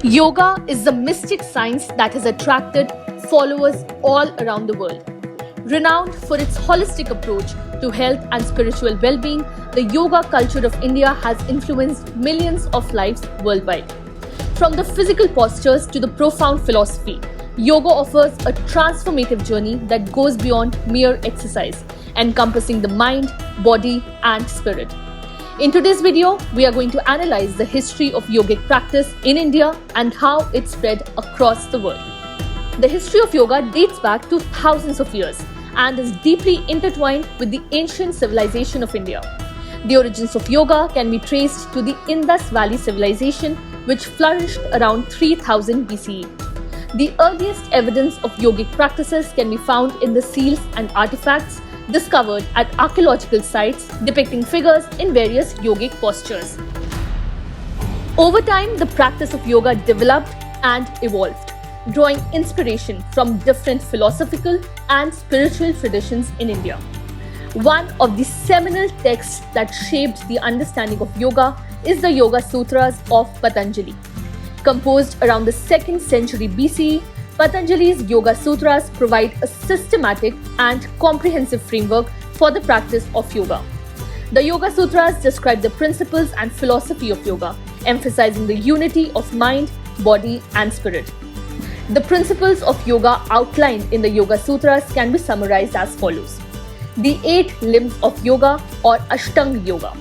Yoga is the mystic science that has attracted followers all around the world. Renowned for its holistic approach to health and spiritual well-being, the yoga culture of India has influenced millions of lives worldwide. From the physical postures to the profound philosophy, yoga offers a transformative journey that goes beyond mere exercise, encompassing the mind, body, and spirit. In today's video, we are going to analyze the history of yogic practice in India and how it spread across the world. The history of yoga dates back to thousands of years and is deeply intertwined with the ancient civilization of India. The origins of yoga can be traced to the Indus Valley Civilization, which flourished around 3000 BCE. The earliest evidence of yogic practices can be found in the seals and artifacts discovered at archaeological sites depicting figures in various yogic postures. Over time, the practice of yoga developed and evolved, drawing inspiration from different philosophical and spiritual traditions in India. One of the seminal texts that shaped the understanding of yoga is the Yoga Sutras of Patanjali. Composed around the 2nd century BCE, Patanjali's Yoga Sutras provide a systematic and comprehensive framework for the practice of yoga. The Yoga Sutras describe the principles and philosophy of yoga, emphasizing the unity of mind, body, and spirit. The principles of yoga outlined in the Yoga Sutras can be summarized as follows. The 8 limbs of yoga, or ASHTANGA yoga.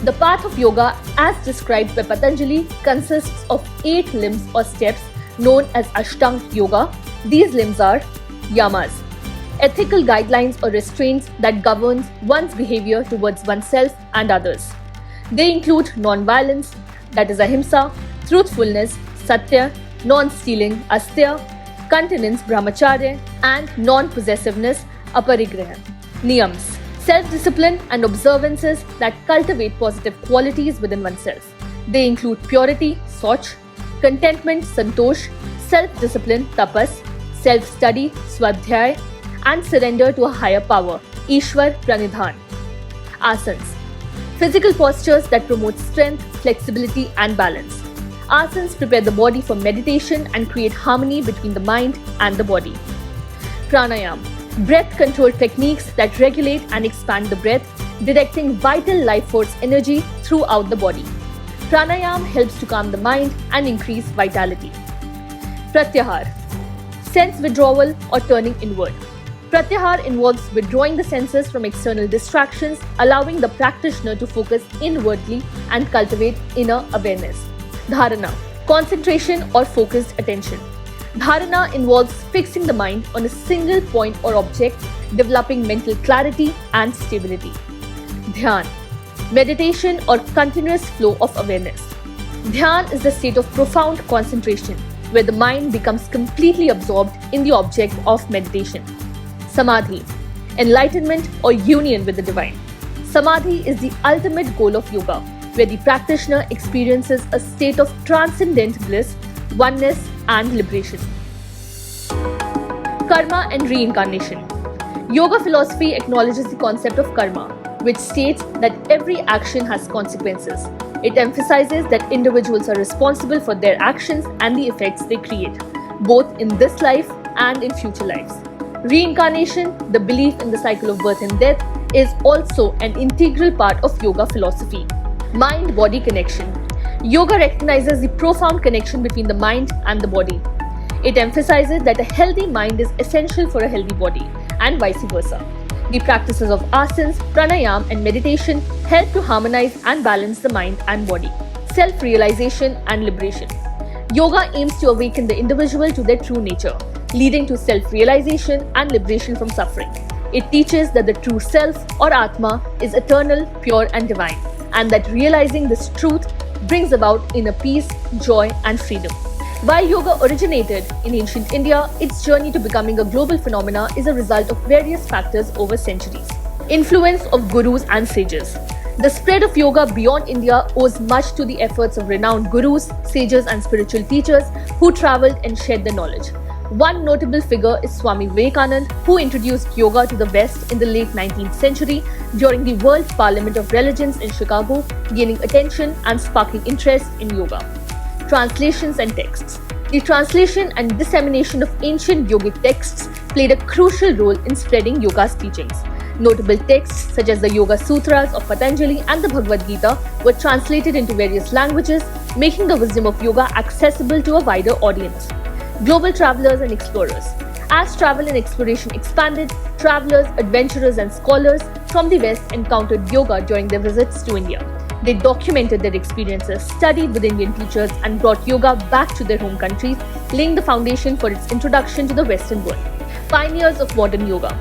The path of yoga, as described by Patanjali, consists of 8 limbs or steps known as ASHTANGA yoga. These limbs are yamas, ethical guidelines or restraints that govern one's behavior towards oneself and others. They include non-violence, that is ahimsa, truthfulness, satya, non-stealing, asteya, continence, brahmacharya, and non-possessiveness, aparigraha. Niyams, self-discipline and observances that cultivate positive qualities within oneself. They include purity, soch, contentment, santosh, self-discipline, tapas, self-study, swadhyay, and surrender to a higher power, Ishwar pranidhan. Asanas, physical postures that promote strength, flexibility, and balance. Asanas prepare the body for meditation and create harmony between the mind and the body. Pranayam, breath control techniques that regulate and expand the breath, directing vital life force energy throughout the body. Pranayam helps to calm the mind and increase vitality. Pratyahar, sense withdrawal or turning inward. Pratyahar involves withdrawing the senses from external distractions, allowing the practitioner to focus inwardly and cultivate inner awareness. Dharana, concentration or focused attention. Dharana involves fixing the mind on a single point or object, developing mental clarity and stability. Dhyan, meditation or continuous flow of awareness. Dhyan is the state of profound concentration, where the mind becomes completely absorbed in the object of meditation. Samadhi, enlightenment or union with the divine. Samadhi is the ultimate goal of yoga, where the practitioner experiences a state of transcendent bliss, oneness, and liberation. Karma and reincarnation. Yoga philosophy acknowledges the concept of karma, which states that every action has consequences. It emphasizes that individuals are responsible for their actions and the effects they create, both in this life and in future lives. Reincarnation, the belief in the cycle of birth and death, is also an integral part of yoga philosophy. Mind-body connection. Yoga recognizes the profound connection between the mind and the body. It emphasizes that a healthy mind is essential for a healthy body, and vice versa. The practices of asanas, pranayam, and meditation help to harmonize and balance the mind and body. Self-realization and liberation. Yoga aims to awaken the individual to their true nature, leading to self-realization and liberation from suffering. It teaches that the true self, or Atma, is eternal, pure, and divine, and that realizing this truth brings about inner peace, joy, and freedom. While yoga originated in ancient India, its journey to becoming a global phenomenon is a result of various factors over centuries. Influence of gurus and sages. The spread of yoga beyond India owes much to the efforts of renowned gurus, sages, and spiritual teachers who traveled and shared their knowledge. One notable figure is Swami Vivekananda, who introduced yoga to the West in the late 19th century during the World Parliament of Religions in Chicago, gaining attention and sparking interest in yoga. Translations and texts. The translation and dissemination of ancient yogic texts played a crucial role in spreading yoga's teachings. Notable texts such as the Yoga Sutras of Patanjali and the Bhagavad Gita were translated into various languages, making the wisdom of yoga accessible to a wider audience. Global travelers and explorers. As travel and exploration expanded, travelers, adventurers, and scholars from the West encountered yoga during their visits to India. They documented their experiences, studied with Indian teachers, and brought yoga back to their home countries, laying the foundation for its introduction to the Western world. Pioneers of modern yoga.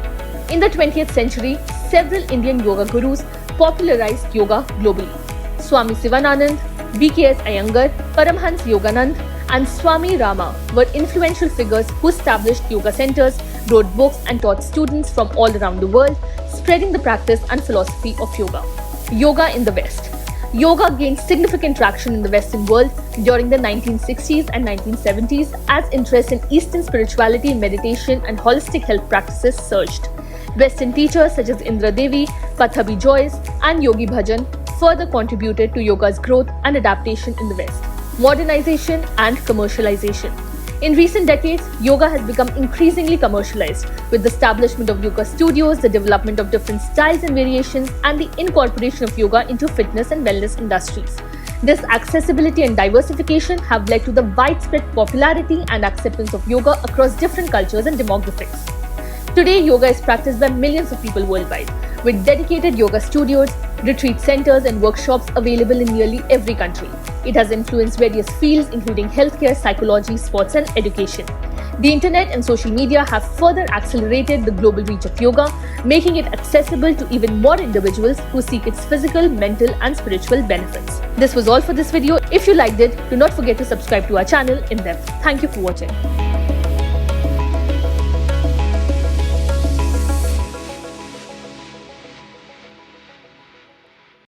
In the 20th century, several Indian yoga gurus popularized yoga globally. Swami Sivanand, B.K.S. Iyengar, Paramhans Yoganand, and Swami Rama were influential figures who established yoga centers, wrote books, and taught students from all around the world, spreading the practice and philosophy of yoga. Yoga in the West. Yoga gained significant traction in the Western world during the 1960s and 1970s as interest in Eastern spirituality, meditation, and holistic health practices surged. Western teachers such as Indra Devi, Pathabhi Joyce, and Yogi Bhajan further contributed to yoga's growth and adaptation in the West. Modernization and commercialization. In recent decades, yoga has become increasingly commercialized, with the establishment of yoga studios, the development of different styles and variations, and the incorporation of yoga into fitness and wellness industries. This accessibility and diversification have led to the widespread popularity and acceptance of yoga across different cultures and demographics. Today, yoga is practiced by millions of people worldwide, with dedicated yoga studios, retreat centers, and workshops available in nearly every country. It has influenced various fields including healthcare, psychology, sports, and education. The internet and social media have further accelerated the global reach of yoga, making it accessible to even more individuals who seek its physical, mental, and spiritual benefits. This was all for this video. If you liked it, do not forget to subscribe to our channel in depth. Thank you for watching.